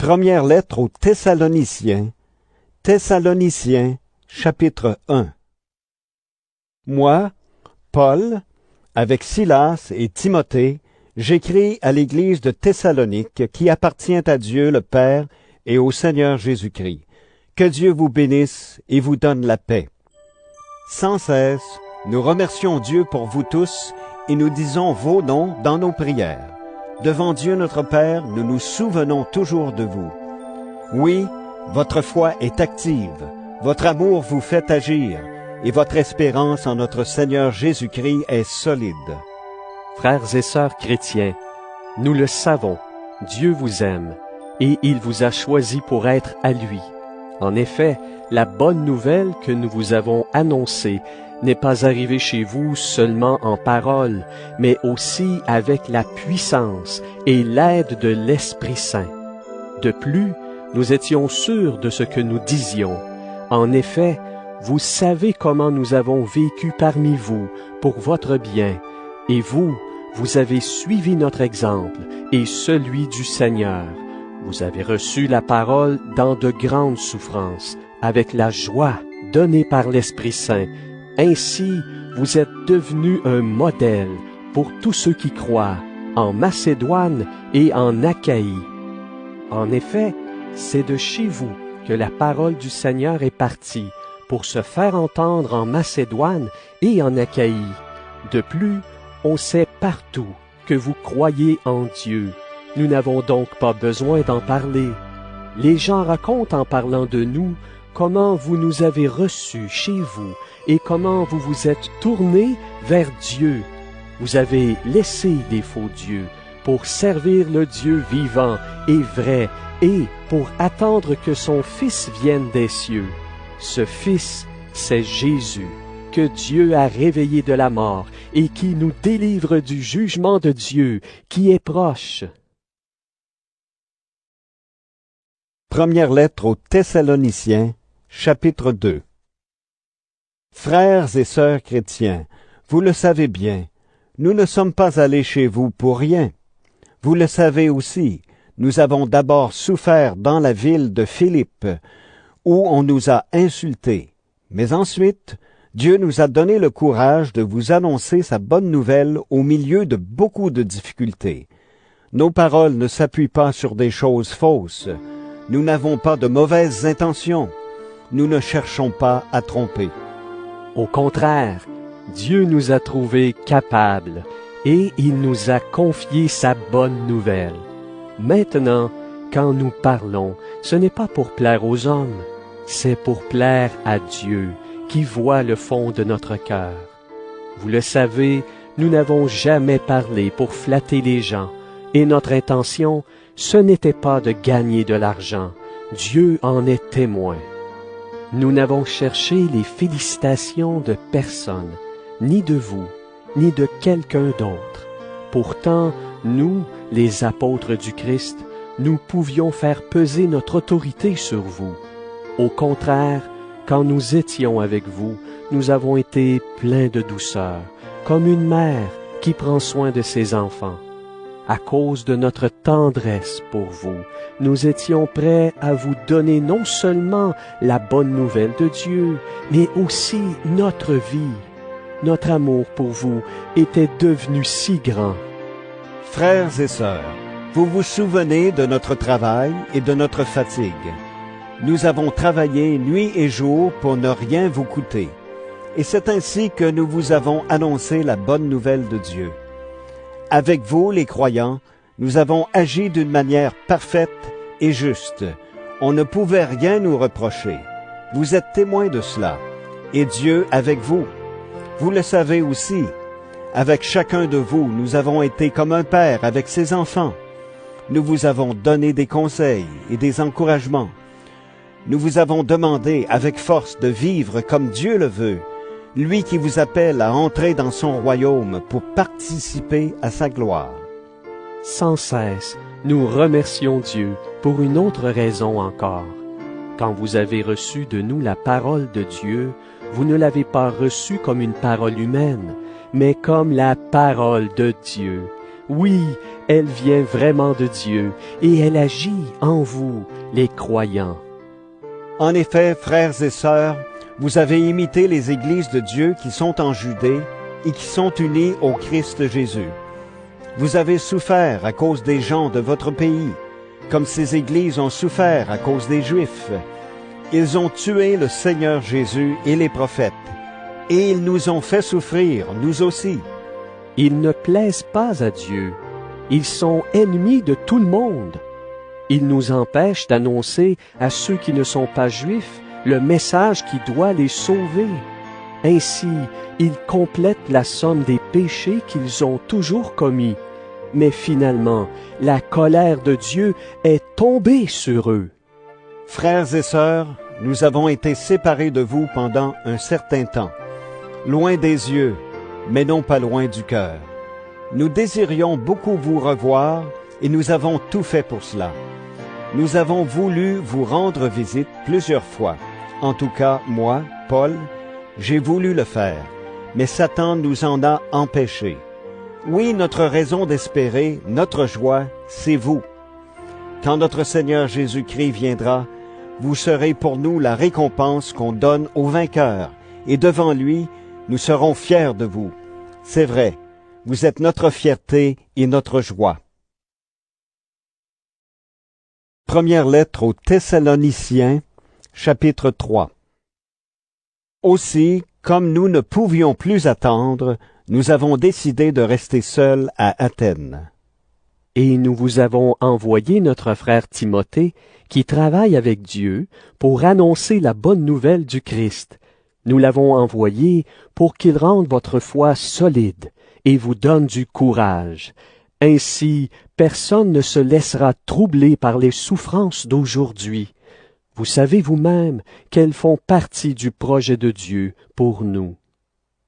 Première lettre aux Thessaloniciens. Thessaloniciens, chapitre 1. Moi, Paul, avec Silas et Timothée, j'écris à l'Église de Thessalonique qui appartient à Dieu le Père et au Seigneur Jésus-Christ. Que Dieu vous bénisse et vous donne la paix. Sans cesse, nous remercions Dieu pour vous tous et nous disons vos noms dans nos prières. Devant Dieu notre Père, nous nous souvenons toujours de vous. Oui, votre foi est active, votre amour vous fait agir, et votre espérance en notre Seigneur Jésus-Christ est solide. Frères et sœurs chrétiens, nous le savons, Dieu vous aime, et il vous a choisi pour être à lui. En effet, la bonne nouvelle que nous vous avons annoncée n'est pas arrivée chez vous seulement en parole, mais aussi avec la puissance et l'aide de l'Esprit Saint. De plus, nous étions sûrs de ce que nous disions. En effet, vous savez comment nous avons vécu parmi vous pour votre bien, et vous avez suivi notre exemple et celui du Seigneur. Vous avez reçu la parole dans de grandes souffrances, avec la joie donnée par l'Esprit Saint. Ainsi, vous êtes devenus un modèle pour tous ceux qui croient, en Macédoine et en Achaïe. En effet, c'est de chez vous que la parole du Seigneur est partie pour se faire entendre en Macédoine et en Achaïe. De plus, on sait partout que vous croyez en Dieu. Nous n'avons donc pas besoin d'en parler. Les gens racontent en parlant de nous comment vous nous avez reçus chez vous et comment vous vous êtes tournés vers Dieu. Vous avez laissé des faux dieux pour servir le Dieu vivant et vrai et pour attendre que son Fils vienne des cieux. Ce Fils, c'est Jésus, que Dieu a réveillé de la mort et qui nous délivre du jugement de Dieu qui est proche. Première lettre aux Thessaloniciens, chapitre 2. Frères et sœurs chrétiens, vous le savez bien, nous ne sommes pas allés chez vous pour rien. Vous le savez aussi, nous avons d'abord souffert dans la ville de Philippe, où on nous a insultés. Mais ensuite, Dieu nous a donné le courage de vous annoncer sa bonne nouvelle au milieu de beaucoup de difficultés. Nos paroles ne s'appuient pas sur des choses fausses. Nous n'avons pas de mauvaises intentions. Nous ne cherchons pas à tromper. Au contraire, Dieu nous a trouvés capables et il nous a confié sa bonne nouvelle. Maintenant, quand nous parlons, ce n'est pas pour plaire aux hommes, c'est pour plaire à Dieu qui voit le fond de notre cœur. Vous le savez, nous n'avons jamais parlé pour flatter les gens et notre intention, ce n'était pas de gagner de l'argent. Dieu en est témoin. Nous n'avons cherché les félicitations de personne, ni de vous, ni de quelqu'un d'autre. Pourtant, nous, les apôtres du Christ, nous pouvions faire peser notre autorité sur vous. Au contraire, quand nous étions avec vous, nous avons été pleins de douceur, comme une mère qui prend soin de ses enfants. À cause de notre tendresse pour vous, nous étions prêts à vous donner non seulement la bonne nouvelle de Dieu, mais aussi notre vie. Notre amour pour vous était devenu si grand. Frères et sœurs, vous vous souvenez de notre travail et de notre fatigue. Nous avons travaillé nuit et jour pour ne rien vous coûter. Et c'est ainsi que nous vous avons annoncé la bonne nouvelle de Dieu. Avec vous, les croyants, nous avons agi d'une manière parfaite et juste. On ne pouvait rien nous reprocher. Vous êtes témoins de cela. Et Dieu avec vous. Vous le savez aussi. Avec chacun de vous, nous avons été comme un père avec ses enfants. Nous vous avons donné des conseils et des encouragements. Nous vous avons demandé avec force de vivre comme Dieu le veut, lui qui vous appelle à entrer dans son royaume pour participer à sa gloire. Sans cesse, nous remercions Dieu pour une autre raison encore. Quand vous avez reçu de nous la parole de Dieu, vous ne l'avez pas reçue comme une parole humaine, mais comme la parole de Dieu. Oui, elle vient vraiment de Dieu, et elle agit en vous, les croyants. En effet, frères et sœurs, vous avez imité les églises de Dieu qui sont en Judée et qui sont unies au Christ Jésus. Vous avez souffert à cause des gens de votre pays, comme ces églises ont souffert à cause des Juifs. Ils ont tué le Seigneur Jésus et les prophètes, et ils nous ont fait souffrir, nous aussi. Ils ne plaisent pas à Dieu. Ils sont ennemis de tout le monde. Ils nous empêchent d'annoncer à ceux qui ne sont pas juifs le message qui doit les sauver. Ainsi, ils complètent la somme des péchés qu'ils ont toujours commis. Mais finalement, la colère de Dieu est tombée sur eux. Frères et sœurs, nous avons été séparés de vous pendant un certain temps, loin des yeux, mais non pas loin du cœur. Nous désirions beaucoup vous revoir et nous avons tout fait pour cela. Nous avons voulu vous rendre visite plusieurs fois. En tout cas, moi, Paul, j'ai voulu le faire, mais Satan nous en a empêchés. Oui, notre raison d'espérer, notre joie, c'est vous. Quand notre Seigneur Jésus-Christ viendra, vous serez pour nous la récompense qu'on donne aux vainqueurs, et devant lui, nous serons fiers de vous. C'est vrai, vous êtes notre fierté et notre joie. Première lettre aux Thessaloniciens, chapitre 3. Aussi, comme nous ne pouvions plus attendre, nous avons décidé de rester seuls à Athènes. Et nous vous avons envoyé notre frère Timothée, qui travaille avec Dieu pour annoncer la bonne nouvelle du Christ. Nous l'avons envoyé pour qu'il rende votre foi solide et vous donne du courage. Ainsi, personne ne se laissera troubler par les souffrances d'aujourd'hui. Vous savez vous-même qu'elles font partie du projet de Dieu pour nous.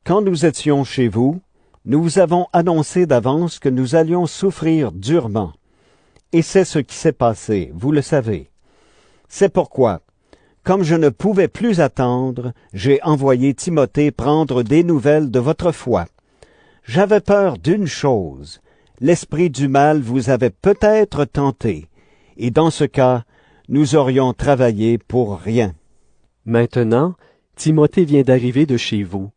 Quand nous étions chez vous, nous vous avons annoncé d'avance que nous allions souffrir durement. Et c'est ce qui s'est passé, vous le savez. C'est pourquoi, comme je ne pouvais plus attendre, j'ai envoyé Timothée prendre des nouvelles de votre foi. J'avais peur d'une chose, l'esprit du mal vous avait peut-être tenté, et dans ce cas, nous aurions travaillé pour rien. Maintenant, Timothée vient d'arriver de chez vous.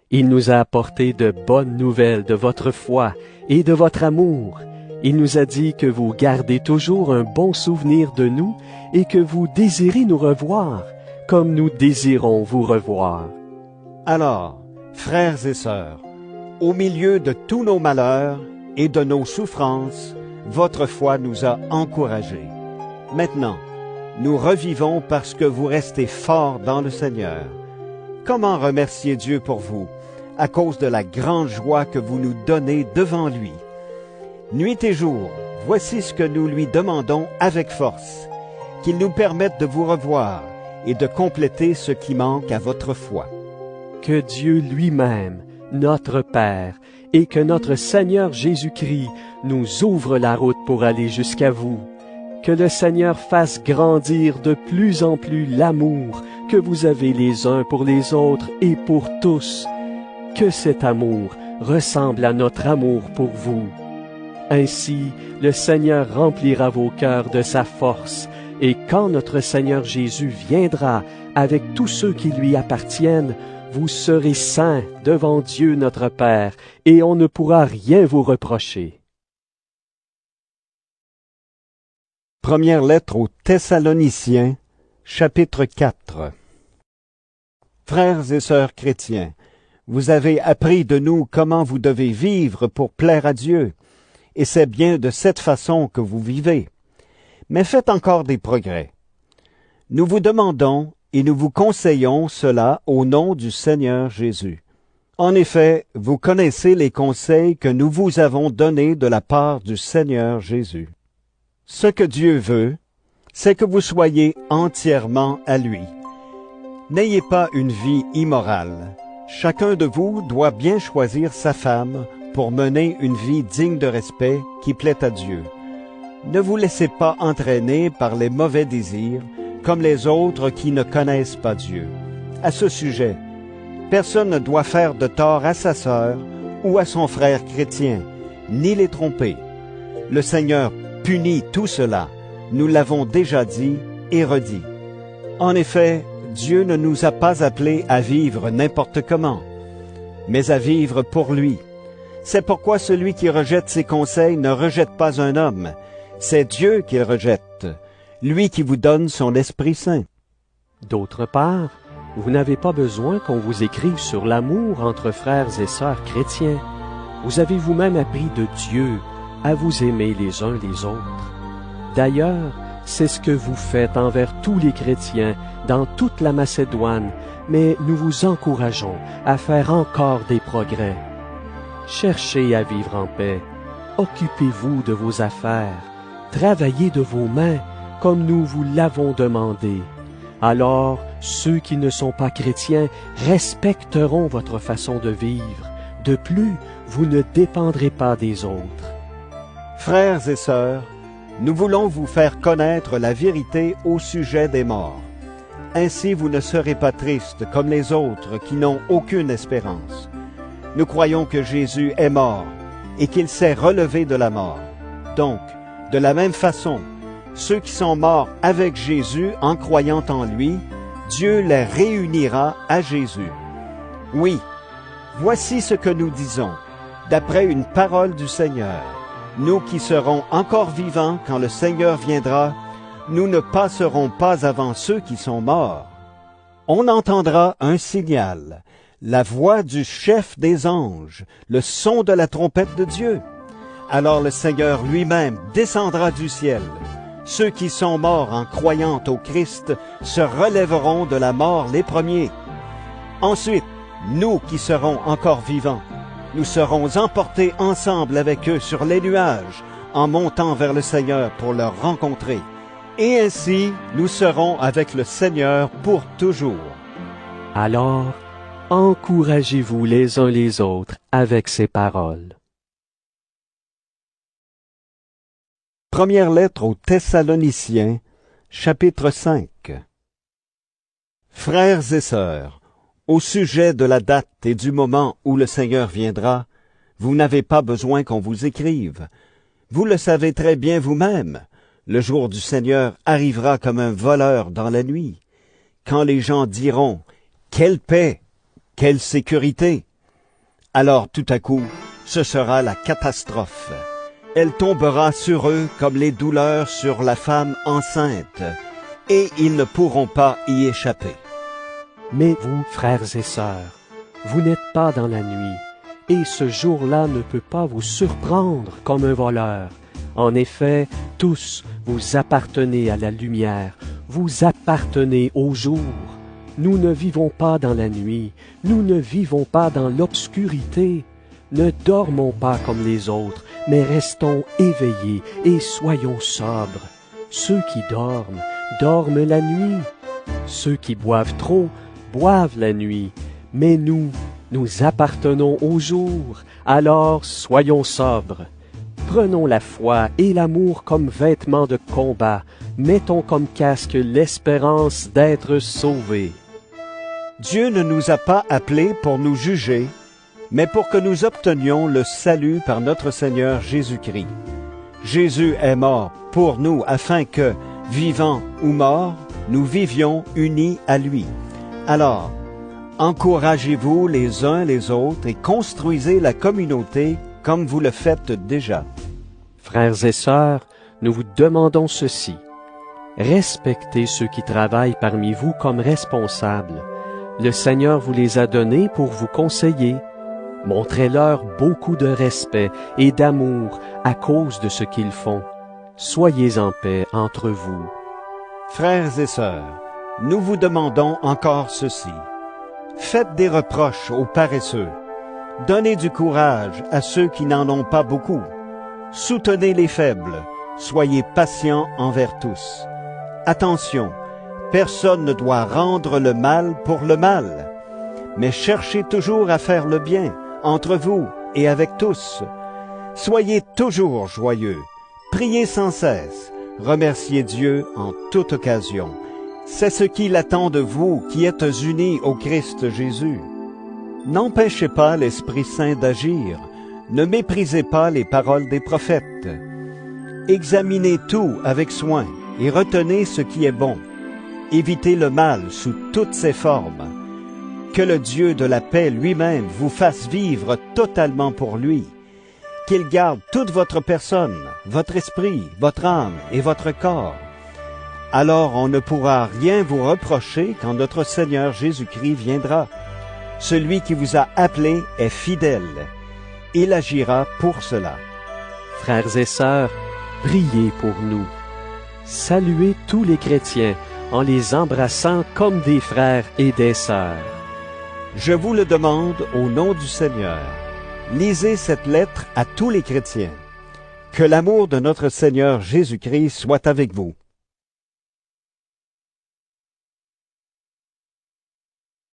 Il nous a apporté de bonnes nouvelles de votre foi et de votre amour. Il nous a dit que vous gardez toujours un bon souvenir de nous et que vous désirez nous revoir, comme nous désirons vous revoir. Alors, frères et sœurs, au milieu de tous nos malheurs et de nos souffrances, votre foi nous a encouragés. Maintenant, nous revivons parce que vous restez forts dans le Seigneur. Comment remercier Dieu pour vous, à cause de la grande joie que vous nous donnez devant lui? Nuit et jour, voici ce que nous lui demandons avec force, qu'il nous permette de vous revoir et de compléter ce qui manque à votre foi. Que Dieu lui-même, notre Père, et que notre Seigneur Jésus-Christ nous ouvre la route pour aller jusqu'à vous. Que le Seigneur fasse grandir de plus en plus l'amour que vous avez les uns pour les autres et pour tous. Que cet amour ressemble à notre amour pour vous. Ainsi, le Seigneur remplira vos cœurs de sa force, et quand notre Seigneur Jésus viendra avec tous ceux qui lui appartiennent, vous serez saints devant Dieu notre Père, et on ne pourra rien vous reprocher. Première lettre aux Thessaloniciens, chapitre 4. Frères et sœurs chrétiens, vous avez appris de nous comment vous devez vivre pour plaire à Dieu, et c'est bien de cette façon que vous vivez. Mais faites encore des progrès. Nous vous demandons et nous vous conseillons cela au nom du Seigneur Jésus. En effet, vous connaissez les conseils que nous vous avons donnés de la part du Seigneur Jésus. Ce que Dieu veut, c'est que vous soyez entièrement à lui. N'ayez pas une vie immorale. Chacun de vous doit bien choisir sa femme pour mener une vie digne de respect qui plaît à Dieu. Ne vous laissez pas entraîner par les mauvais désirs, comme les autres qui ne connaissent pas Dieu. À ce sujet, personne ne doit faire de tort à sa sœur ou à son frère chrétien, ni les tromper. Le Seigneur punit tout cela, nous l'avons déjà dit et redit. En effet, Dieu ne nous a pas appelés à vivre n'importe comment, mais à vivre pour lui. C'est pourquoi celui qui rejette ses conseils ne rejette pas un homme, c'est Dieu qu'il rejette, lui qui vous donne son Esprit Saint. D'autre part, vous n'avez pas besoin qu'on vous écrive sur l'amour entre frères et sœurs chrétiens. Vous avez vous-même appris de Dieu à vous aimer les uns les autres. D'ailleurs, c'est ce que vous faites envers tous les chrétiens dans toute la Macédoine, mais nous vous encourageons à faire encore des progrès. Cherchez à vivre en paix, occupez-vous de vos affaires, travaillez de vos mains comme nous vous l'avons demandé. Alors, ceux qui ne sont pas chrétiens respecteront votre façon de vivre. De plus, vous ne dépendrez pas des autres. Frères et sœurs, nous voulons vous faire connaître la vérité au sujet des morts. Ainsi vous ne serez pas tristes comme les autres qui n'ont aucune espérance. Nous croyons que Jésus est mort et qu'il s'est relevé de la mort. Donc, de la même façon, ceux qui sont morts avec Jésus en croyant en lui, Dieu les réunira à Jésus. Oui, voici ce que nous disons, d'après une parole du Seigneur. Nous qui serons encore vivants quand le Seigneur viendra, nous ne passerons pas avant ceux qui sont morts. On entendra un signal, la voix du chef des anges, le son de la trompette de Dieu. Alors le Seigneur lui-même descendra du ciel. Ceux qui sont morts en croyant au Christ se relèveront de la mort les premiers. Ensuite, nous qui serons encore vivants, nous serons emportés ensemble avec eux sur les nuages, en montant vers le Seigneur pour le rencontrer. Et ainsi, nous serons avec le Seigneur pour toujours. Alors, encouragez-vous les uns les autres avec ces paroles. Première lettre aux Thessaloniciens, chapitre 5. Frères et sœurs, au sujet de la date et du moment où le Seigneur viendra, vous n'avez pas besoin qu'on vous écrive. Vous le savez très bien vous-même. Le jour du Seigneur arrivera comme un voleur dans la nuit. Quand les gens diront « Quelle paix! Quelle sécurité !» Alors tout à coup, ce sera la catastrophe. Elle tombera sur eux comme les douleurs sur la femme enceinte, et ils ne pourront pas y échapper. Mais vous, frères et sœurs, vous n'êtes pas dans la nuit, et ce jour-là ne peut pas vous surprendre comme un voleur. En effet, tous vous appartenez à la lumière, vous appartenez au jour. Nous ne vivons pas dans la nuit, nous ne vivons pas dans l'obscurité. Ne dormons pas comme les autres, mais restons éveillés et soyons sobres. Ceux qui dorment, dorment la nuit. Ceux qui boivent trop, boivent la nuit. Mais nous appartenons au jour, alors soyons sobres. Prenons la foi et l'amour comme vêtements de combat, mettons comme casque l'espérance d'être sauvés. Dieu ne nous a pas appelés pour nous juger, mais pour que nous obtenions le salut par notre Seigneur Jésus-Christ. Jésus est mort pour nous afin que, vivants ou morts, nous vivions unis à lui. Alors, encouragez-vous les uns les autres et construisez la communauté comme vous le faites déjà. Frères et sœurs, nous vous demandons ceci. Respectez ceux qui travaillent parmi vous comme responsables. Le Seigneur vous les a donnés pour vous conseiller. Montrez-leur beaucoup de respect et d'amour à cause de ce qu'ils font. Soyez en paix entre vous. Frères et sœurs, nous vous demandons encore ceci. Faites des reproches aux paresseux. Donnez du courage à ceux qui n'en ont pas beaucoup. Soutenez les faibles. Soyez patients envers tous. Attention, personne ne doit rendre le mal pour le mal, mais cherchez toujours à faire le bien entre vous et avec tous. Soyez toujours joyeux, priez sans cesse, remerciez Dieu en toute occasion. C'est ce qu'il attend de vous qui êtes unis au Christ Jésus. N'empêchez pas l'Esprit Saint d'agir. Ne méprisez pas les paroles des prophètes. Examinez tout avec soin et retenez ce qui est bon. Évitez le mal sous toutes ses formes. Que le Dieu de la paix lui-même vous fasse vivre totalement pour lui. Qu'il garde toute votre personne, votre esprit, votre âme et votre corps. Alors on ne pourra rien vous reprocher quand notre Seigneur Jésus-Christ viendra. Celui qui vous a appelé est fidèle. Il agira pour cela. Frères et sœurs, priez pour nous. Saluez tous les chrétiens en les embrassant comme des frères et des sœurs. Je vous le demande au nom du Seigneur. Lisez cette lettre à tous les chrétiens. Que l'amour de notre Seigneur Jésus-Christ soit avec vous.